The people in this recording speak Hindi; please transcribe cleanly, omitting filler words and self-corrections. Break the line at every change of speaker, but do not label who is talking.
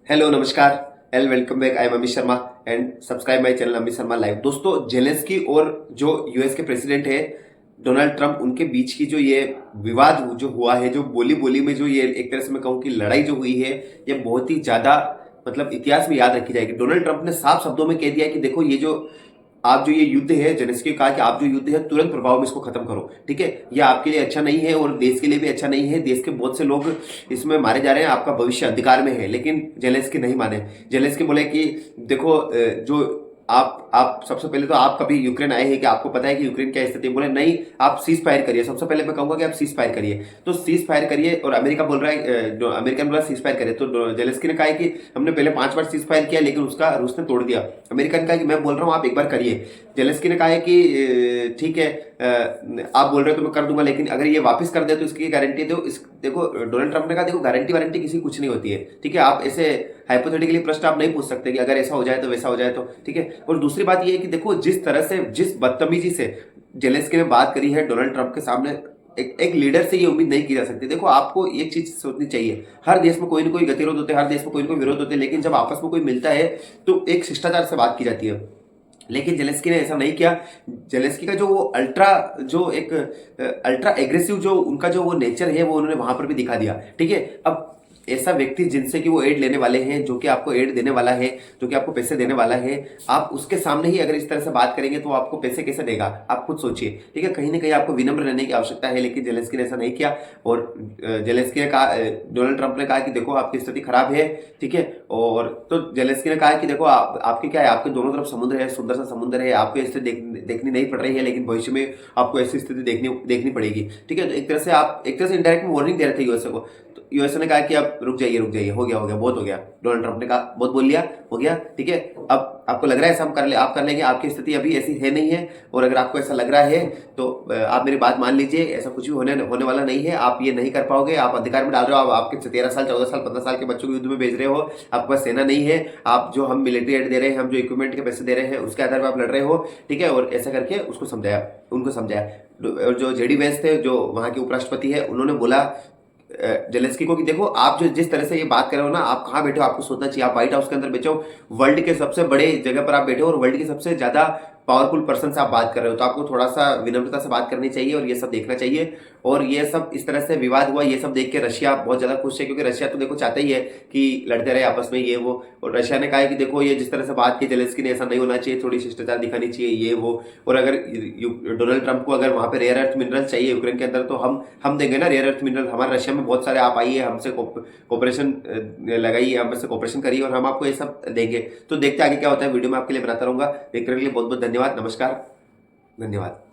हेलो नमस्कार L welcome back. I am Amit Sharma and subscribe my channel Amit Sharma live. दोस्तों, जेलेंस्की और जो यूएस के प्रेसिडेंट है डोनाल्ड ट्रंप, उनके बीच की जो ये विवाद जो हुआ है, जो बोली बोली में जो ये एक तरह से मैं कहूँ कि लड़ाई जो हुई है, ये बहुत ही ज्यादा मतलब इतिहास में याद रखी जाएगी। डोनाल्ड ट्रंप ने साफ शब्दों में कह दिया कि देखो ये युद्ध है, जेलेंस्की ने कहा कि आप जो युद्ध है तुरंत प्रभाव में इसको खत्म करो। ठीक है, यह आपके लिए अच्छा नहीं है और देश के लिए भी अच्छा नहीं है। देश के बहुत से लोग इसमें मारे जा रहे हैं, आपका भविष्य अंधकार में है। लेकिन जेलेंस्की नहीं माने। जेलेंस्की बोले कि देखो, जो आप सबसे पहले तो आप कभी यूक्रेन आए हैं कि आपको पता है कि यूक्रेन क्या स्थिति है? बोले नहीं, आप सीज फायर करिए। सबसे पहले मैं कहूंगा कि आप सीज फायर करिए। तो सीज फायर करिए और अमेरिका बोल रहा है, जो अमेरिकन बोला सीज फायर करिए। तो जेलेंस्की ने कहा है कि हमने पहले 5 बार सीज फायर किया लेकिन उसका रूस ने तोड़ दिया। अमेरिकन कहा कि मैं बोल रहा हूं आप एक बार करिए। जेलेंस्की ने कहा है कि ठीक है, आप बोल रहे हो तो मैं कर दूंगा, लेकिन अगर ये वापस कर दे तो इसकी गारंटी दो। देखो, डोनाल्ड ट्रंप ने कहा देखो, गारंटी वारंटी किसी कुछ नहीं होती है। ठीक है, आप ऐसे हाइपोथेटिकली प्रश्न आप नहीं पूछ सकते कि अगर ऐसा हो जाए तो वैसा हो जाए तो। ठीक है, और दूसरी बात यह है कि देखो, जिस तरह से जिस बदतमीजी से जेलेंस्की ने बात करी है डोनाल्ड ट्रंप के सामने, एक लीडर से ये उम्मीद नहीं की जा सकती। देखो, आपको एक चीज सोचनी चाहिए, हर देश में कोई ना कोई गतिरोध होते हैं, हर देश में कोई ना कोई विरोध होते हैं, लेकिन जब आपस में कोई मिलता है तो एक शिष्टाचार से बात की जाती है। लेकिन जेलेंस्की ने ऐसा नहीं किया। जेलेंस्की का जो वो अल्ट्रा एग्रेसिव जो उनका जो वो नेचर है, वो उन्होंने वहां पर भी दिखा दिया। ठीक है, अब ऐसा व्यक्ति जिनसे कि वो एड लेने वाले हैं, जो कि आपको एड देने वाला है, जो कि आपको पैसे देने वाला है, आप उसके सामने ही अगर इस तरह से बात करेंगे तो आपको पैसे कैसे देगा? आप खुद सोचिए। ठीक है, कहीं ना कहीं आपको विनम्र रहने की आवश्यकता है, लेकिन जेलेंस्की ने ऐसा नहीं किया। और जेलेंस्की ने कहा, डोनाल्ड ट्रंप ने कहा कि देखो आपकी स्थिति खराब है। ठीक है, और तो जेलेंस्की ने कहा कि देखो, आपके क्या है, आपके दोनों तरफ समुद्र है, सुंदर सा समुद्र है, आपको स्थिति देखनी नहीं पड़ रही है, लेकिन भविष्य में आपको ऐसी स्थिति देखनी पड़ेगी। ठीक है, तो एक तरह से इनडायरेक्ट वार्निंग दे रहे थे यूएसए को। तो यूएसए ने कहा कि अब रुक जाइए, हो गया बहुत हो गया। डोनाल्ड ट्रंप ने कहा बहुत बोल लिया, हो गया। ठीक है, अब आपको लग रहा है ऐसा आप कर लेंगे, आपकी स्थिति अभी ऐसी है नहीं है। और अगर आपको ऐसा लग रहा है तो आप मेरी बात मान लीजिए, ऐसा कुछ भी होने वाला नहीं है। आप ये नहीं कर पाओगे, आप अधिकार में डाल रहे हो। आप आपके 13 साल 14 साल 15 साल के बच्चों को युद्ध में भेज रहे हो, आपके पास सेना नहीं है। आप जो हम मिलिट्री एड दे रहे हैं, हम जो इक्विपमेंट के पैसे दे रहे हैं, उसके आधार पर आप लड़ रहे हो। ठीक है, और ऐसा करके उनको समझाया। और जो जेडी वेंस थे, जो वहां के उपराष्ट्रपति है, उन्होंने बोला जेलेंस्की को कि देखो, आप जो जिस तरह से ये बात कर रहे हो ना, आप कहाँ बैठे हो आपको सोचना चाहिए। आप व्हाइट हाउस के अंदर बैठे हो, वर्ल्ड के सबसे बड़े जगह पर आप बैठे हो और वर्ल्ड के सबसे ज्यादा पावरफुल पर्सन से आप बात कर रहे हो, तो आपको थोड़ा सा विनम्रता से बात करनी चाहिए और ये सब देखना चाहिए। और ये सब इस तरह से विवाद हुआ, ये सब देख के रशिया बहुत ज्यादा खुश है, क्योंकि रशिया तो देखो चाहता ही है कि लड़ते रहे आपस में ये वो। और रशिया ने कहा है कि देखो, ये जिस तरह से बात की जेलेंस्की ने, ऐसा नहीं होना चाहिए, थोड़ी शिष्टाचार दिखानी चाहिए, ये वो। और अगर डोनाल्ड ट्रंप को अगर वहां पे रेयर अर्थ मिनरल चाहिए यूक्रेन के अंदर, तो हम देंगे ना रेयर अर्थ मिनरल। हमारे रशिया में बहुत सारे, आप आइए, हमसे कोऑपरेशन लगाइए, हमसे कोऑपरेशन करिए और हम आपको ये सब देंगे। तो देखते आगे क्या होता है, वीडियो में आपके लिए बनाता रहूंगा। देखने के लिए बहुत बहुत धन्यवाद। नमस्कार, धन्यवाद।